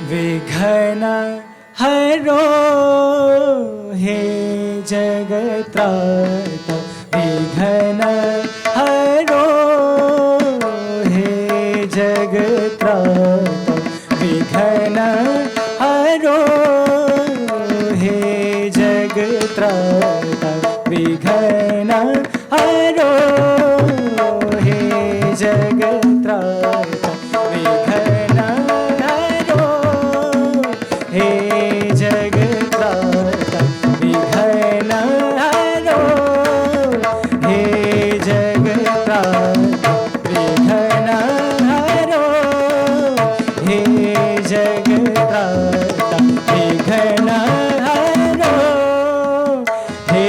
विघ्न हरो हे जगत्राता विघ्न हरो हे जगत्राता विघ्न हरो हे जगत्राता विघ्न हरो हे जगत्राता विघ्न हे जगत्राता विघ्न हरो हे जगत्राता विघ्न हरो हे जगत्राता विघ्न हरो हे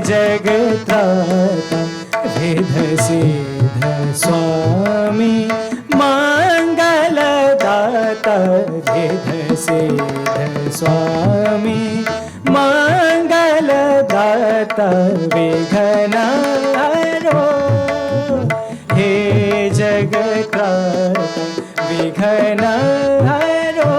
जगत्राता वेद सिद्ध स्वामी मंगलदाता वेद सिद्ध स्वामी मंगलदाता विघ्न हरो हे जगत्राता विघ्न हरो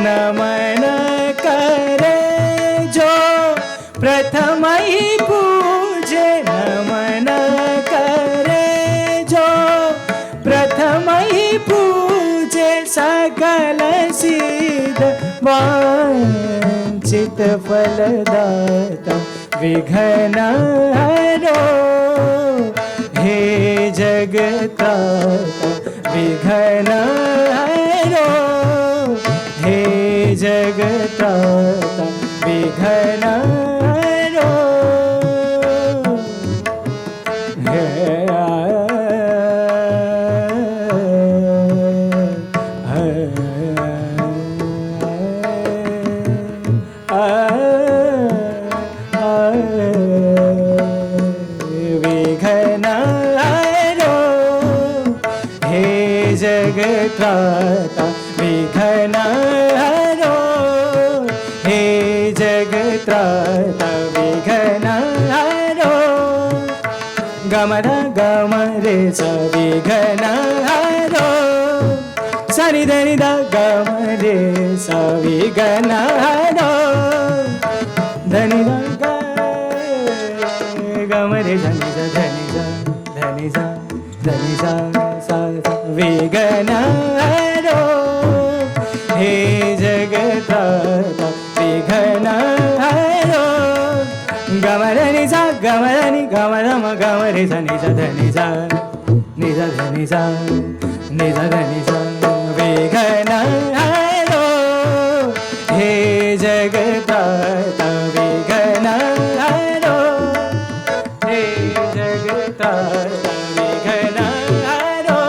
नमन करे जो प्रथम ही पूजे नमन करे जो प्रथम ही पूजे सकल सिद्ध वांछित फलदाता विघ्न हरो हे जगत्राता विघ्न हरो हे जगत्राता विघ्न हरो हे विघ्न हरो हे जगत्राता विघ्न हरो हे जगत्राता विघ्न हरो गमर गमरे स विघ्न हरो सनि धनि द गमरे स विघ्न हरो धनि द गमरे धनि द धनि द धनि द धनि द सा विघ्न हरो हे जगत्राता विघ्न हरो गमरनि सा गमरनि गमरम गमरे सा नि सा धनि सा नि सा धनि सा नि सा धनि सा विघ्न हरो हे जगत्राता विघ्न हरो हे जगत्राता विघ्न हरो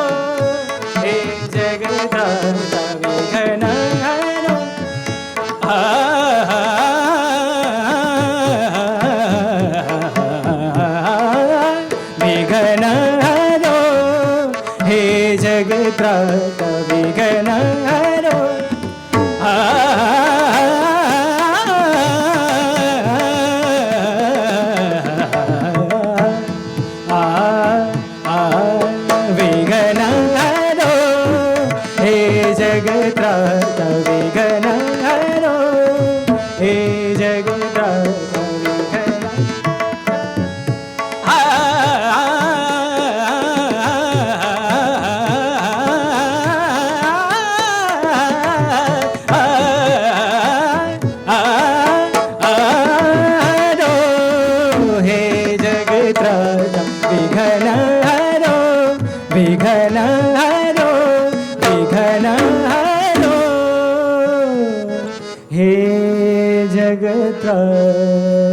हे जगत्राता विघ्न हरो विघ्न हरो हे जगत्राता विघ्न हरो विघ्न हरो हे जगत्राता विघ्न हरो हे जगत्राता विघ्न विघ्नहरो विघ्नहरो विघ्नहरो हे जगत्राता